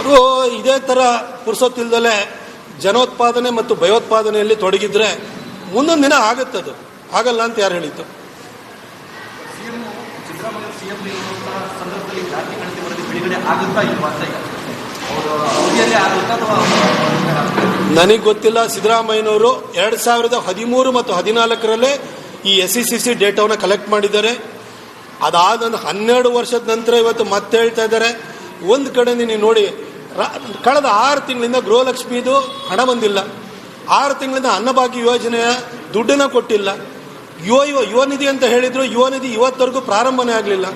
ಅವರು ಇದೇ ಥರ ಪುರ್ಸೊತ್ತಿಲ್ದಲೆ ಜನೋತ್ಪಾದನೆ ಮತ್ತು ಭಯೋತ್ಪಾದನೆಯಲ್ಲಿ ತೊಡಗಿದ್ರೆ ಮುಂದೊಂದು ದಿನ ಆಗುತ್ತದು. ಆಗಲ್ಲ ಅಂತ ಯಾರು ಹೇಳಿತ್ತು? ನನಗೆ ಗೊತ್ತಿಲ್ಲ. ಸಿದ್ದರಾಮಯ್ಯನವರು 2013 ಮತ್ತು 2014 ಈ SECC ಡೇಟಾವನ್ನು ಕಲೆಕ್ಟ್ ಮಾಡಿದ್ದಾರೆ. ಅದಾದ 12 ವರ್ಷದ ನಂತರ ಇವತ್ತು ಮತ್ತೆ ಹೇಳ್ತಾ ಇದ್ದಾರೆ. ಒಂದು ಕಡೆ ನೀವು ನೋಡಿ, ಕಳೆದ 6 ತಿಂಗಳಿಂದ ಗೃಹಲಕ್ಷ್ಮಿದು ಹಣ ಬಂದಿಲ್ಲ. 6 ತಿಂಗಳಿಂದ ಅನ್ನಭಾಗ್ಯ ಯೋಜನೆಯ ದುಡ್ಡನ್ನ ಕೊಟ್ಟಿಲ್ಲ. ಯುವ ನಿಧಿ ಅಂತ ಹೇಳಿದ್ರು, ಯುವ ನಿಧಿ ಇವತ್ತವರೆಗೂ ಪ್ರಾರಂಭನೇ ಆಗಲಿಲ್ಲ.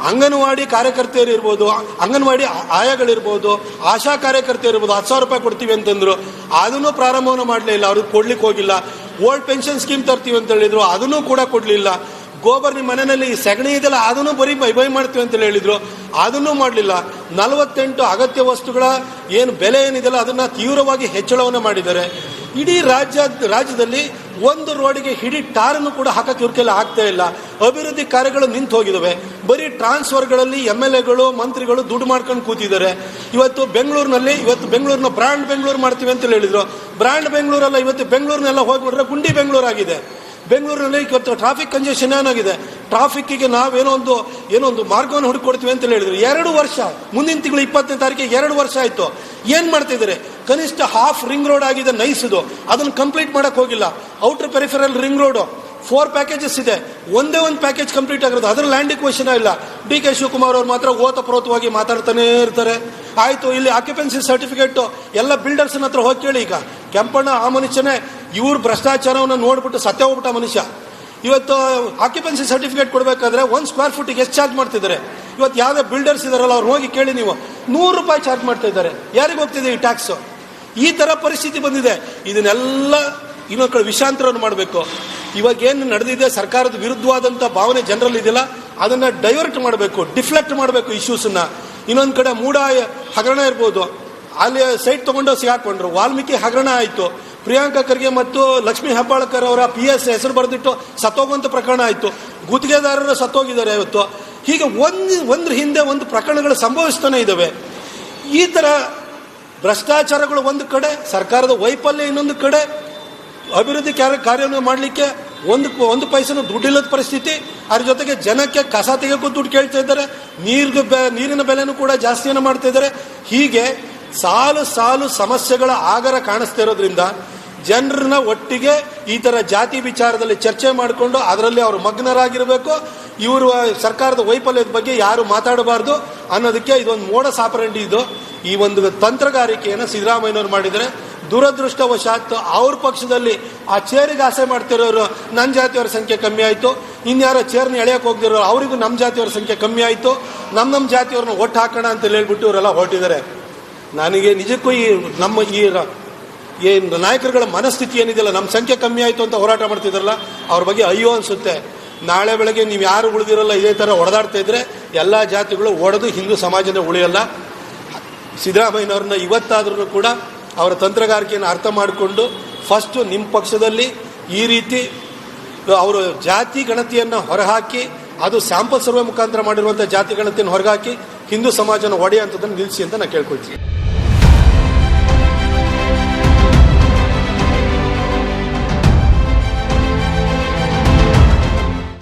ಅಂಗನವಾಡಿ ಕಾರ್ಯಕರ್ತೆಯರು ಇರ್ಬೋದು, ಅಂಗನವಾಡಿ ಆಯಾಗಳಿರ್ಬೋದು, ಆಶಾ ಕಾರ್ಯಕರ್ತೆಯರು ಇರ್ಬೋದು, 10,000 ರೂಪಾಯಿ ಕೊಡ್ತೀವಿ ಅಂತಂದ್ರು, ಅದನ್ನು ಪ್ರಾರಂಭವನ್ನು ಮಾಡಲೇ ಇಲ್ಲ. ಅವ್ರಿಗೆ ಕೊಡ್ಲಿಕ್ಕೆ ಹೋಗಿಲ್ಲ. ಓಲ್ಡ್ ಪೆನ್ಷನ್ ಸ್ಕೀಮ್ ತರ್ತೀವಿ ಅಂತ ಹೇಳಿದ್ರು, ಅದನ್ನು ಕೂಡ ಕೊಡಲಿಲ್ಲ. ಗೋಬರ್ ನಿಮ್ಮ ಮನೆಯಲ್ಲಿ ಸಗಣಿ ಇದೆಲ್ಲ ಅದನ್ನು ಬರೀ ಬೈ ಮಾಡ್ತೀವಿ ಅಂತ ಹೇಳಿದ್ರು, ಅದನ್ನು ಮಾಡಲಿಲ್ಲ. 48 ಅಗತ್ಯ ವಸ್ತುಗಳ ಏನು ಬೆಲೆ ಏನಿದೆಯಲ್ಲ ಅದನ್ನು ತೀವ್ರವಾಗಿ ಹೆಚ್ಚಳವನ್ನು ಮಾಡಿದ್ದಾರೆ. ಇಡೀ ರಾಜ್ಯದಲ್ಲಿ ಒಂದು ರೋಡಿಗೆ ಹಿಡಿ ಟಾರನ್ನು ಕೂಡ ಹಾಕಕ್ಕೆ ಇವ್ರ ಕೈಲಿ ಆಗ್ತಾ ಇಲ್ಲ. ಅಭಿವೃದ್ಧಿ ಕಾರ್ಯಗಳು ನಿಂತು ಹೋಗಿದ್ದಾವೆ. ಬರೀ ಟ್ರಾನ್ಸ್ಫರ್ಗಳಲ್ಲಿ MLAಗಳು ಮಂತ್ರಿಗಳು ದುಡ್ಡು ಮಾಡ್ಕೊಂಡು ಕೂತಿದ್ದಾರೆ. ಇವತ್ತು ಬೆಂಗಳೂರಿನ ಬ್ರ್ಯಾಂಡ್ ಬೆಂಗಳೂರು ಮಾಡ್ತೀವಿ ಅಂತ ಹೇಳಿದ್ರು. ಬ್ರ್ಯಾಂಡ್ ಬೆಂಗಳೂರಲ್ಲ, ಇವತ್ತು ಬೆಂಗಳೂರಿನೆಲ್ಲ ಹೋಗ್ಬಿಟ್ರೆ ಗುಂಡಿ ಬೆಂಗಳೂರು ಆಗಿದೆ. ಬೆಂಗಳೂರಿನಲ್ಲಿ ಇವತ್ತು ಟ್ರಾಫಿಕ್ ಕಂಜೆಷನ್ ಏನಾಗಿದೆ. ಟ್ರಾಫಿಕ್ಕಿಗೆ ನಾವೇನೋ ಒಂದು ಮಾರ್ಗವನ್ನು ಹುಡುಕೊಡ್ತೀವಿ ಅಂತ ಹೇಳಿದ್ರು. 2 ವರ್ಷ, ಮುಂದಿನ ತಿಂಗಳು 20ನೇ ತಾರೀಕಿಗೆ 2 ವರ್ಷ ಆಯಿತು. ಏನು ಮಾಡ್ತಿದ್ದಾರೆ? ಕನಿಷ್ಠ ಹಾಫ್ ರಿಂಗ್ ರೋಡ್ ಆಗಿದೆ ನೈಸ್ದು, ಅದನ್ನು ಕಂಪ್ಲೀಟ್ ಮಾಡೋಕ್ಕೆ ಹೋಗಿಲ್ಲ. Outer peripheral ring road 4 packages ಇದೆ, ಒಂದೇ ಒಂದು ಪ್ಯಾಕೇಜ್ ಕಂಪ್ಲೀಟ್ ಆಗಿರೋದು, ಅದರ ಲ್ಯಾಂಡ್ ಇಕ್ವೇಷನ್ ಇಲ್ಲ. DK ಶಿವಕುಮಾರ್ ಅವರು ಮಾತ್ರ ಓತಪ್ರೋತವಾಗಿ ಮಾತಾಡ್ತಾನೆ ಇರ್ತಾರೆ. ಆಯಿತು, ಇಲ್ಲಿ ಆಕ್ಯುಪೆನ್ಸಿ ಸರ್ಟಿಫಿಕೇಟ್ ಎಲ್ಲ ಬಿಲ್ಡರ್ಸ್ನ ಹತ್ರ ಹೋಗಿ ಕೇಳಿ. ಈಗ ಕೆಂಪಣ್ಣ ಆ ಮನುಷ್ಯನೇ ಇವ್ರ ಭ್ರಷ್ಟಾಚಾರವನ್ನು ನೋಡ್ಬಿಟ್ಟು ಸತ್ಯ ಹೋಗ್ಬಿಟ್ಟ ಮನುಷ್ಯ. ಇವತ್ತು ಆಕ್ಯುಪೆನ್ಸಿ ಸರ್ಟಿಫಿಕೇಟ್ ಕೊಡಬೇಕಾದ್ರೆ 1 ಸ್ಕ್ವೇರ್ ಫುಟಿಗೆ ಎಷ್ಟು ಚಾರ್ಜ್ ಮಾಡ್ತಿದ್ದಾರೆ? ಇವತ್ತು ಯಾವುದೇ ಬಿಲ್ಡರ್ಸ್ ಇದಾರಲ್ಲ ಅವ್ರು ಹೋಗಿ ಕೇಳಿ, ನೀವು 100 ರೂಪಾಯಿ ಚಾರ್ಜ್ ಮಾಡ್ತಾ ಇದ್ದಾರೆ. ಯಾರಿಗೆ ಹೋಗ್ತಿದೆ ಈ ಟ್ಯಾಕ್ಸ್? ಈ ಥರ ಪರಿಸ್ಥಿತಿ ಬಂದಿದೆ. ಇದನ್ನೆಲ್ಲ ಇನ್ನೊಂದು ಕಡೆ ವಿಷಾಂತರವನ್ನು ಮಾಡಬೇಕು. ಇವಾಗೇನು ನಡೆದಿದೆ, ಸರ್ಕಾರದ ವಿರುದ್ಧವಾದಂಥ ಭಾವನೆ ಜನರಲ್ಲಿ ಇದೆಯಲ್ಲ, ಅದನ್ನು ಡೈವರ್ಟ್ ಮಾಡಬೇಕು, ಡಿಫ್ಲೆಕ್ಟ್ ಮಾಡಬೇಕು ಇಶ್ಯೂಸನ್ನು. ಇನ್ನೊಂದು ಕಡೆ ಮೂಡ ಹಗರಣ ಇರ್ಬೋದು, ಅಲ್ಲಿ ಸೈಟ್ ತೊಗೊಂಡು ಸಿಗಾಕೊಂಡ್ರು. ವಾಲ್ಮೀಕಿ ಹಗರಣ ಆಯಿತು. ಪ್ರಿಯಾಂಕಾ ಖರ್ಗೆ ಮತ್ತು ಲಕ್ಷ್ಮೀ ಹೆಬ್ಬಾಳ್ಕರ್ ಅವರ PS ಹೆಸರು ಬರೆದಿಟ್ಟು ಸತ್ತೋಗುವಂಥ ಪ್ರಕರಣ ಆಯಿತು. ಗುತ್ತಿಗೆದಾರರು ಸತ್ತೋಗಿದ್ದಾರೆ ಇವತ್ತು. ಹೀಗೆ ಒಂದ್ರ ಹಿಂದೆ ಒಂದು ಪ್ರಕರಣಗಳು ಸಂಭವಿಸ್ತಾನೆ ಇದ್ದಾವೆ. ಈ ಥರ ಭ್ರಷ್ಟಾಚಾರಗಳು ಒಂದು ಕಡೆ, ಸರ್ಕಾರದ ವೈಫಲ್ಯ ಇನ್ನೊಂದು ಕಡೆ, ಅಭಿವೃದ್ಧಿ ಕಾರ್ಯವನ್ನು ಮಾಡಲಿಕ್ಕೆ ಒಂದು ಪೈಸೆನೂ ದುಡ್ಡಿಲ್ಲದ ಪರಿಸ್ಥಿತಿ. ಅದ್ರ ಜೊತೆಗೆ ಜನಕ್ಕೆ ಕಸ ತೆಗೆಯೋಕ್ಕೂ ದುಡ್ಡು ಕೇಳ್ತಾ ಇದ್ದಾರೆ. ನೀರಿನ ಬೆಲೆನೂ ಕೂಡ ಜಾಸ್ತಿಯನ್ನು ಮಾಡ್ತಾ ಇದ್ದಾರೆ. ಹೀಗೆ ಸಾಲು ಸಮಸ್ಯೆಗಳ ಆಗರ ಕಾಣಿಸ್ತಾ ಇರೋದ್ರಿಂದ ಜನರನ್ನ ಒಟ್ಟಿಗೆ ಈ ಥರ ಜಾತಿ ವಿಚಾರದಲ್ಲಿ ಚರ್ಚೆ ಮಾಡಿಕೊಂಡು ಅದರಲ್ಲಿ ಅವರು ಮಗ್ನರಾಗಿರಬೇಕು. ಇವರು ಸರ್ಕಾರದ ವೈಫಲ್ಯದ ಬಗ್ಗೆ ಯಾರು ಮಾತಾಡಬಾರ್ದು ಅನ್ನೋದಕ್ಕೆ ಇದೊಂದು ಮೋಡ ಸಾಪರಂಡಿ. ಈ ಒಂದು ತಂತ್ರಗಾರಿಕೆಯನ್ನು ಸಿದ್ದರಾಮಯ್ಯನವರು ಮಾಡಿದರೆ, ದುರದೃಷ್ಟವಶಾತ್ ಅವ್ರ ಪಕ್ಷದಲ್ಲಿ ಆ ಚೇರಿಗೆ ಆಸೆ ಮಾಡ್ತಿರೋರು ನನ್ನ ಜಾತಿಯವರ ಸಂಖ್ಯೆ ಕಮ್ಮಿ ಆಯಿತು. ಇನ್ಯಾರೋ ಚೇರ್ನ ಎಳೆಯಕ್ಕೆ ಹೋಗ್ದಿರೋರು ಅವರಿಗೂ ನಮ್ಮ ಜಾತಿಯವರ ಸಂಖ್ಯೆ ಕಮ್ಮಿ ಆಯಿತು. ನಮ್ಮ ಜಾತಿಯವ್ರನ್ನ ಒಟ್ಟು ಹಾಕೋಣ ಅಂತ ಹೇಳ್ಬಿಟ್ಟು ಇವರೆಲ್ಲ ಹೊರಟಿದ್ದಾರೆ. ನನಗೆ ನಿಜಕ್ಕೂ ಈ ನಾಯಕರುಗಳ ಮನಸ್ಥಿತಿ ಏನಿದೆಯಲ್ಲ, ನಮ್ಮ ಸಂಖ್ಯೆ ಕಮ್ಮಿ ಆಯಿತು ಅಂತ ಹೋರಾಟ ಮಾಡ್ತಿದ್ದಾರಲ್ಲ, ಅವ್ರ ಬಗ್ಗೆ ಅಯ್ಯೋ ಅನಿಸುತ್ತೆ. ನಾಳೆ ಬೆಳಗ್ಗೆ ನೀವು ಯಾರು ಉಳಿದಿರಲ್ಲ ಇದೇ ಥರ ಹೊಡೆದಾಡ್ತಾ ಇದ್ರೆ ಎಲ್ಲ ಜಾತಿಗಳು ಒಡೆದು ಹಿಂದೂ ಸಮಾಜನೇ ಉಳಿಯಲ್ಲ. ಸಿದ್ದರಾಮಯ್ಯನವ್ರನ್ನ ಇವತ್ತಾದ್ರೂ ಕೂಡ ಅವರ ತಂತ್ರಗಾರಿಕೆಯನ್ನು ಅರ್ಥ ಮಾಡಿಕೊಂಡು ಫಸ್ಟು ನಿಮ್ಮ ಪಕ್ಷದಲ್ಲಿ ಈ ರೀತಿ ಅವರು ಜಾತಿ ಗಣತಿಯನ್ನು ಹೊರಹಾಕಿ, ಅದು ಸ್ಯಾಂಪಲ್ ಸರ್ವೆ ಮುಖಾಂತರ ಮಾಡಿರುವಂಥ ಜಾತಿ ಗಣತಿಯನ್ನು ಹೊರಗಾಕಿ ಹಿಂದೂ ಸಮಾಜನ ಒಡೆಯುವಂಥದ್ದನ್ನು ನಿಲ್ಲಿಸಿ ಅಂತ ನಾನು ಕೇಳ್ಕೊಳ್ತೀನಿ.